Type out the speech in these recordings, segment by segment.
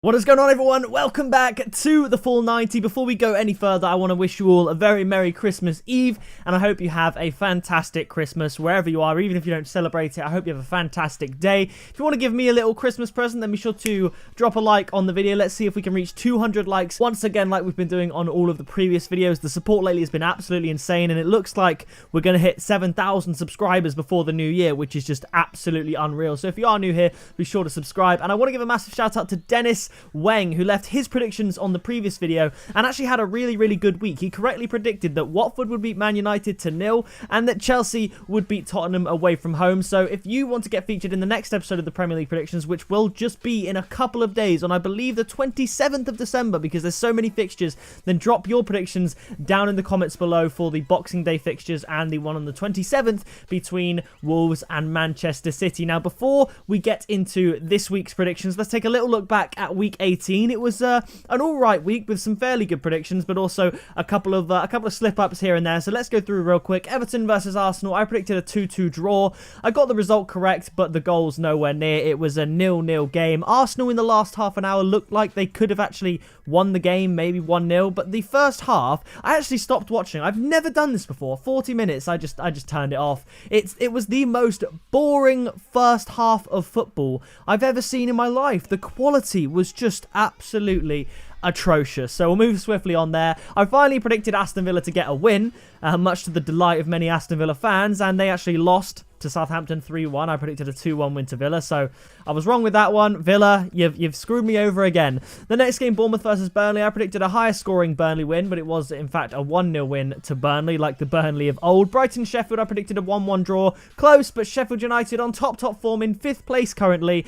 What is going on, everyone? Welcome back to the Full 90. Before we go any further, I want to wish you all a very Merry Christmas Eve, and I hope you have a fantastic Christmas wherever you are. Even if you don't celebrate it, I hope you have a fantastic day. If you want to give me a little Christmas present, then be sure to drop a like on the video. Let's see if we can reach 200 likes once again, like we've been doing on all of the previous videos. The support lately has been absolutely insane, and it looks like we're going to hit 7,000 subscribers before the new year, which is just absolutely unreal. So if you are new here, be sure to subscribe. And I want to give a massive shout out to Dennis Wang, who left his predictions on the previous video and actually had a really good week. He correctly predicted that Watford would beat Man United to 0 and that Chelsea would beat Tottenham away from home. So if you want to get featured in the next episode of the Premier League predictions, which will just be in a couple of days on, I believe, the 27th of December, because there's so many fixtures, then drop your predictions down in the comments below for the Boxing Day fixtures and the one on the 27th between Wolves and Manchester City. Now, before we get into this week's predictions, let's take a little look back at week 18. It was an alright week with some fairly good predictions, but also a couple of slip-ups here and there. So let's go through real quick. Everton versus Arsenal. I predicted a 2-2 draw. I got the result correct, but the goals nowhere near. It was a 0-0 game. Arsenal in the last half an hour looked like they could have actually won the game, maybe 1-0, but the first half, I actually stopped watching. I've never done this before. 40 minutes, I just turned it off. It was the most boring first half of football I've ever seen in my life. The quality was just absolutely atrocious. So we'll move swiftly on there. I finally predicted Aston Villa to get a win, much to the delight of many Aston Villa fans, and they actually lost to Southampton 3-1. I predicted a 2-1 win to Villa, so I was wrong with that one. Villa, you've screwed me over again. The next game, Bournemouth versus Burnley. I predicted a higher scoring Burnley win, but it was in fact a 1-0 win to Burnley, like the Burnley of old. Brighton Sheffield, I predicted a 1-1 draw. Close, but Sheffield United on top form in 5th place currently,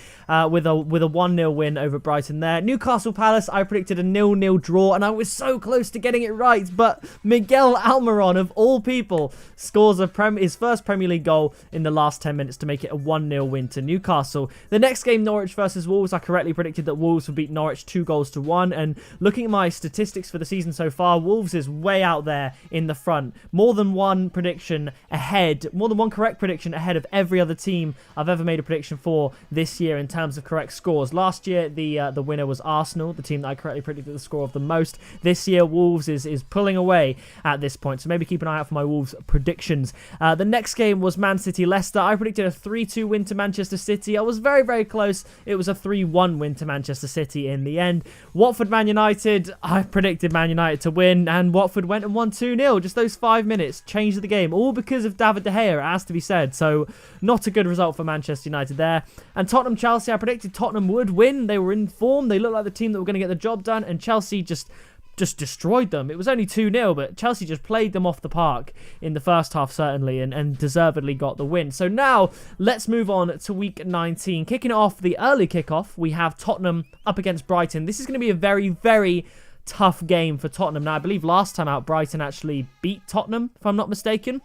with a 1-0 win over Brighton there. Newcastle Palace, I predicted a 0-0 draw, and I was so close to getting it right, but Miguel Almiron, of all people, scores his first Premier League goal in the last 10 minutes to make it a 1-0 win to Newcastle. The next game, Norwich versus Wolves, I correctly predicted that Wolves would beat Norwich 2-1, and looking at my statistics for the season so far, Wolves is way out there in the front. More than one correct prediction ahead of every other team I've ever made a prediction for this year in terms of correct scores. Last year, the winner was Arsenal, the team that I correctly predicted the score of the most. This year, Wolves is pulling away at this point, so maybe keep an eye out for my Wolves predictions. The next game was Man City Leicester. I predicted a 3-2 win to Manchester City. I was very close. It was a 3-1 win to Manchester City in the end. Watford Man United. I predicted Man United to win, and Watford went and won 2-0. Just those 5 minutes changed the game, all because of David De Gea, it has to be said. So not a good result for Manchester United there. And Tottenham Chelsea, I predicted Tottenham would win. They were in form. They looked like the team that were going to get the job done, and Chelsea just destroyed them. It was only 2-0, but Chelsea just played them off the park in the first half, certainly, and deservedly got the win. So now, let's move on to week 19. Kicking it off, the early kickoff, we have Tottenham up against Brighton. This is going to be a very tough game for Tottenham. Now, I believe last time out, Brighton actually beat Tottenham, if I'm not mistaken.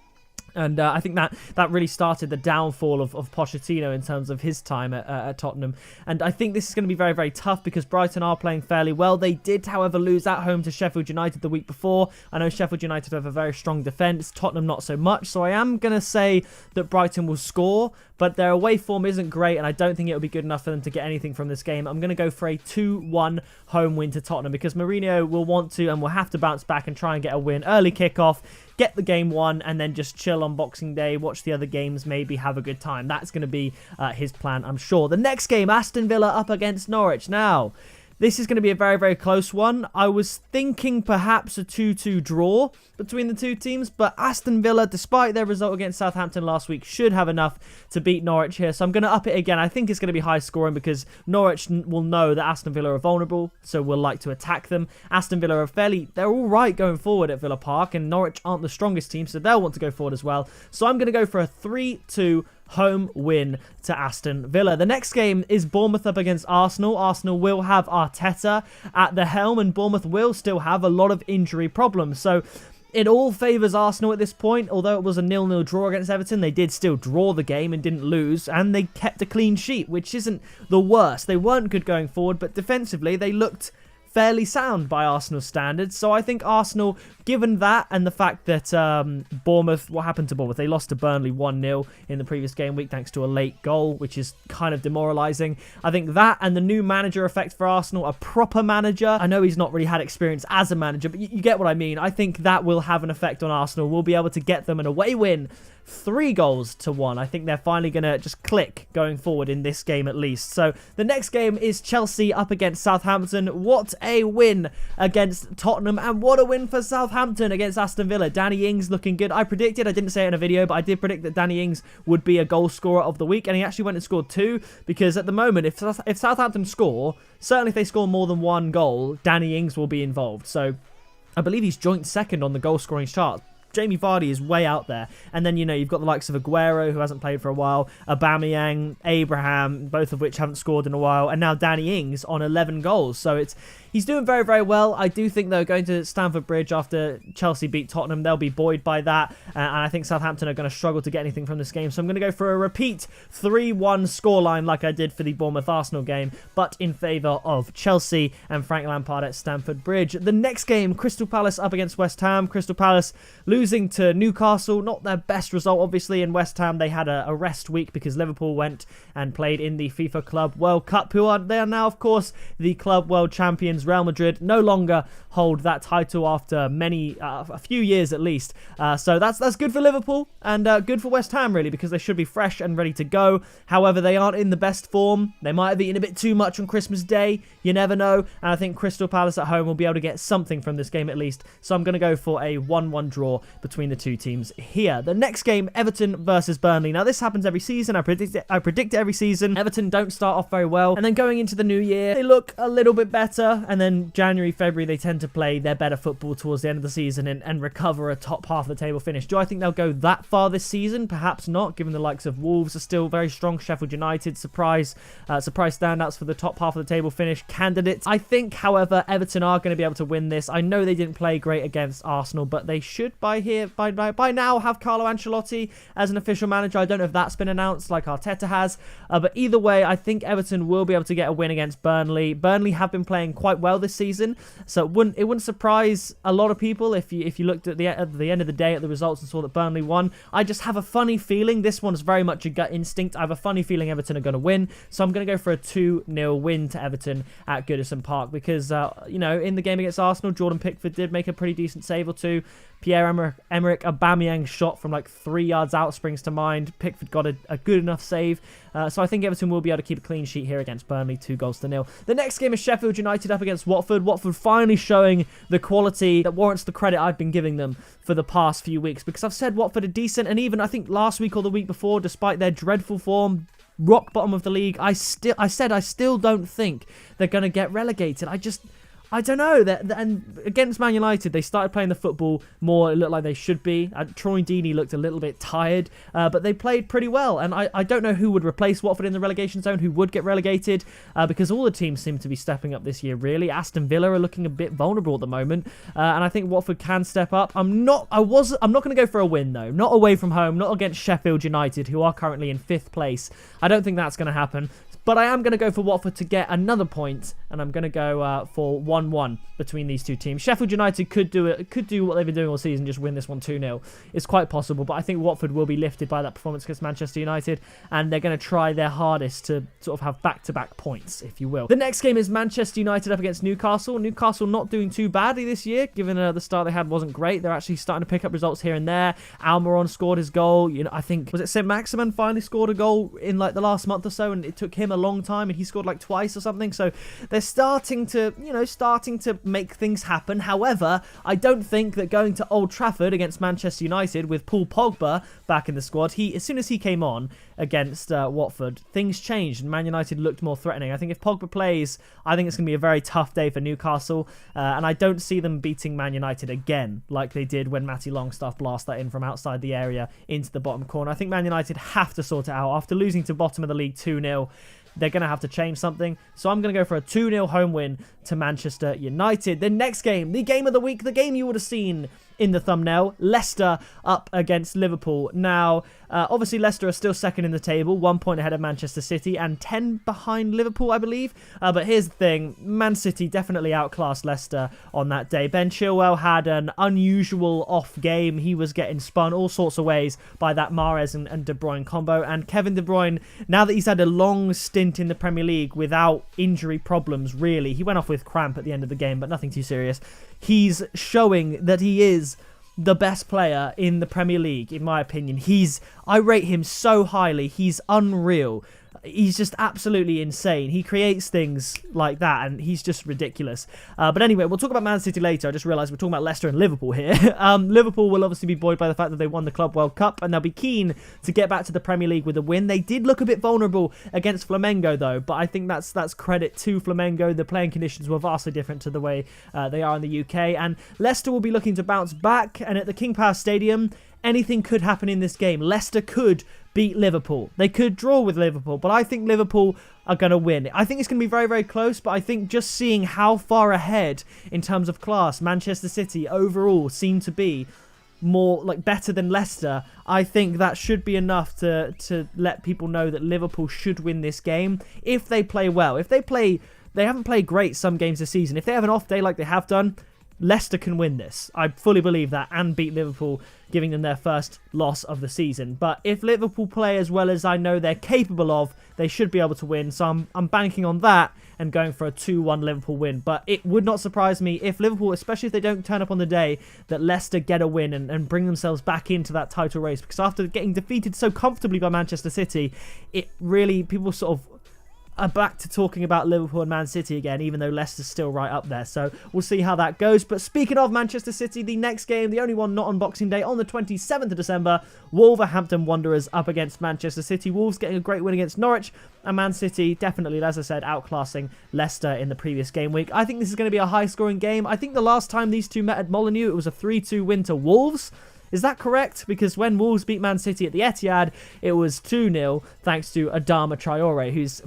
And I think that really started the downfall of Pochettino in terms of his time at Tottenham. And I think this is going to be very tough because Brighton are playing fairly well. They did, however, lose at home to Sheffield United the week before. I know Sheffield United have a very strong defence, Tottenham not so much. So I am going to say that Brighton will score, but their away form isn't great, and I don't think it'll be good enough for them to get anything from this game. I'm going to go for a 2-1 home win to Tottenham because Mourinho will want to and will have to bounce back and try and get a win. Early kickoff, get the game won, and then just chill on Boxing Day, watch the other games, maybe have a good time. That's going to be his plan, I'm sure. The next game, Aston Villa up against Norwich. Now, this is going to be a very close one. I was thinking perhaps a 2-2 draw between the two teams, but Aston Villa, despite their result against Southampton last week, should have enough to beat Norwich here. So I'm going to up it again. I think it's going to be high scoring because Norwich will know that Aston Villa are vulnerable, so we'll like to attack them. Aston Villa are they're all right going forward at Villa Park, and Norwich aren't the strongest team, so they'll want to go forward as well. So I'm going to go for a 3-2 home win to Aston Villa. The next game is Bournemouth up against Arsenal. Arsenal will have Arteta at the helm, and Bournemouth will still have a lot of injury problems. So it all favours Arsenal at this point. Although it was a 0-0 draw against Everton, they did still draw the game and didn't lose, and they kept a clean sheet, which isn't the worst. They weren't good going forward, but defensively they looked fairly sound by Arsenal standards. So I think Arsenal given that and the fact that Bournemouth, what happened to Bournemouth? They lost to Burnley 1-0 in the previous game week thanks to a late goal, which is kind of demoralising. I think that and the new manager effect for Arsenal, a proper manager. I know he's not really had experience as a manager, but you get what I mean. I think that will have an effect on Arsenal. We'll be able to get them an away win 3-1. I think they're finally going to just click going forward in this game at least. So the next game is Chelsea up against Southampton. What a win against Tottenham, and what a win for Southampton against Aston Villa. Danny Ings looking good. I didn't say it in a video, but I did predict that Danny Ings would be a goal scorer of the week, and he actually went and scored 2, because at the moment, if Southampton score, certainly if they score more than 1 goal, Danny Ings will be involved. So I believe he's joint second on the goal scoring chart. Jamie Vardy is way out there. And then, you've got the likes of Aguero, who hasn't played for a while, Aubameyang, Abraham, both of which haven't scored in a while, and now Danny Ings on 11 goals. So he's doing very, very well. I do think, though, going to Stamford Bridge after Chelsea beat Tottenham, they'll be buoyed by that. And I think Southampton are going to struggle to get anything from this game. So I'm going to go for a repeat 3-1 scoreline like I did for the Bournemouth-Arsenal game, but in favour of Chelsea and Frank Lampard at Stamford Bridge. The next game, Crystal Palace up against West Ham. Crystal Palace losing to Newcastle. Not their best result, obviously. In West Ham, they had a rest week because Liverpool went and played in the FIFA Club World Cup, they are now, of course, the Club World Champions. Real Madrid no longer hold that title after a few years at least. So that's good for Liverpool and good for West Ham, really, because they should be fresh and ready to go. However, they aren't in the best form. They might have eaten a bit too much on Christmas Day. You never know. And I think Crystal Palace at home will be able to get something from this game at least. So I'm going to go for a 1-1 draw between the two teams here. The next game, Everton versus Burnley. Now, this happens every season. I predict it every season. Everton don't start off very well, and then going into the new year, they look a little bit better, and then January, February, they tend to play their better football towards the end of the season and recover a top half of the table finish. Do I think they'll go that far this season? Perhaps not, given the likes of Wolves are still very strong. Sheffield United, surprise standouts for the top half of the table finish candidates. I think, however, Everton are going to be able to win this. I know they didn't play great against Arsenal, but they should by now have Carlo Ancelotti as an official manager. I don't know if that's been announced like Arteta has, but either way, I think Everton will be able to get a win against Burnley. Burnley have been playing quite well this season, so it wouldn't surprise a lot of people if you looked at the end of the day at the results and saw that Burnley won. I just have a funny feeling this one's very much a gut instinct. I have a funny feeling Everton are going to win, so I'm going to go for a 2-0 win to Everton at Goodison Park because in the game against Arsenal, Jordan Pickford did make a pretty decent save or two. Pierre-Emerick Aubameyang's shot from like 3 yards out springs to mind. Pickford got a good enough save. So I think Everton will be able to keep a clean sheet here against Burnley, 2-0. The next game is Sheffield United up against Watford. Watford finally showing the quality that warrants the credit I've been giving them for the past few weeks, because I've said Watford are decent, and even I think last week or the week before, despite their dreadful form, rock bottom of the league, I still don't think they're going to get relegated. I don't know. And against Man United, they started playing the football more. It looked like they should be. Troy Deeney looked a little bit tired, but they played pretty well. And I don't know who would replace Watford in the relegation zone, who would get relegated, because all the teams seem to be stepping up this year, really. Aston Villa are looking a bit vulnerable at the moment, and I think Watford can step up. I'm not going to go for a win, though. Not away from home, not against Sheffield United, who are currently in 5th place. I don't think that's going to happen. But I am going to go for Watford to get another point, and I'm going to go for 1-1 between these two teams. Sheffield United could do what they've been doing all season, just win this one 2-0. It's quite possible, but I think Watford will be lifted by that performance against Manchester United, and they're going to try their hardest to sort of have back-to-back points, if you will. The next game is Manchester United up against Newcastle. Newcastle not doing too badly this year, given the start they had wasn't great. They're actually starting to pick up results here and there. Almiron scored his goal. I think, was it Saint-Maximin finally scored a goal in like the last month or so, and it took him a long time, and he scored like twice or something. So they're starting to make things happen. However, I don't think that going to Old Trafford against Manchester United with Paul Pogba back in the squad, as soon as he came on against Watford, things changed and Man United looked more threatening. I think if Pogba plays, I think it's going to be a very tough day for Newcastle, and I don't see them beating Man United again like they did when Matty Longstaff blasted that in from outside the area into the bottom corner. I think Man United have to sort it out. After losing to bottom of the league 2-0, they're going to have to change something. So I'm going to go for a 2-0 home win to Manchester United. The next game, the game of the week, the game you would have seen in the thumbnail. Leicester up against Liverpool. Now, obviously Leicester are still second in the table, 1 point ahead of Manchester City and 10 behind Liverpool, I believe. But here's the thing, Man City definitely outclassed Leicester on that day. Ben Chilwell had an unusual off game. He was getting spun all sorts of ways by that Mahrez and De Bruyne combo. And Kevin De Bruyne, now that he's had a long stint in the Premier League without injury problems, really, he went off with cramp at the end of the game, but nothing too serious. He's showing that he is the best player in the Premier League, in my opinion. I rate him so highly. He's unreal. He's just absolutely insane. He creates things like that, and he's just ridiculous. But anyway, we'll talk about Man City later. I just realised we're talking about Leicester and Liverpool here. Liverpool will obviously be buoyed by the fact that they won the Club World Cup, and they'll be keen to get back to the Premier League with a win. They did look a bit vulnerable against Flamengo, though, but I think that's credit to Flamengo. The playing conditions were vastly different to the way they are in the UK, and Leicester will be looking to bounce back, and at the King Power Stadium, anything could happen in this game. Leicester could beat Liverpool. They could draw with Liverpool, but I think Liverpool are going to win. I think it's going to be very, very close, but I think just seeing how far ahead in terms of class Manchester City overall seem to be more better than Leicester, I think that should be enough to let people know that Liverpool should win this game if they play well. If they haven't played great some games this season. If they have an off day like they have done, Leicester can win this. I fully believe that, and beat Liverpool, giving them their first loss of the season. But if Liverpool play as well as I know they're capable of, they should be able to win. So I'm banking on that and going for a 2-1 Liverpool win. But it would not surprise me if Liverpool, especially if they don't turn up on the day, that Leicester get a win and bring themselves back into that title race. Because after getting defeated so comfortably by Manchester City, it really, people sort of are back to talking about Liverpool and Man City again, even though Leicester's still right up there. So we'll see how that goes. But speaking of Manchester City, the next game, the only one not on Boxing Day, on the 27th of December, Wolverhampton Wanderers up against Manchester City. Wolves getting a great win against Norwich, and Man City definitely, as I said, outclassing Leicester in the previous game week. I think this is going to be a high-scoring game. I think the last time these two met at Molineux, it was a 3-2 win to Wolves. Is that correct? Because when Wolves beat Man City at the Etihad, it was 2-0 thanks to Adama Traore, who's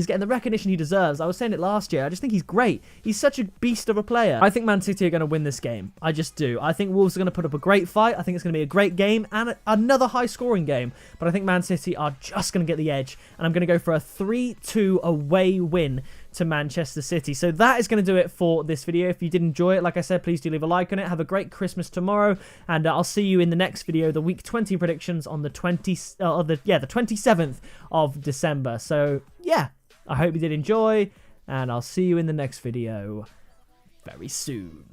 getting the recognition he deserves. I was saying it last year. I just think he's great. He's such a beast of a player. I think Man City are going to win this game. I just do. I think Wolves are going to put up a great fight. I think it's going to be a great game and another high-scoring game. But I think Man City are just going to get the edge. And I'm going to go for a 3-2 away win to Manchester City. So that is going to do it for this video. If you did enjoy it, like I said, please do leave a like on it. Have a great Christmas tomorrow, and I'll see you in the next video, the week 20 predictions on the 27th of December. So yeah, I hope you did enjoy, and I'll see you in the next video very soon.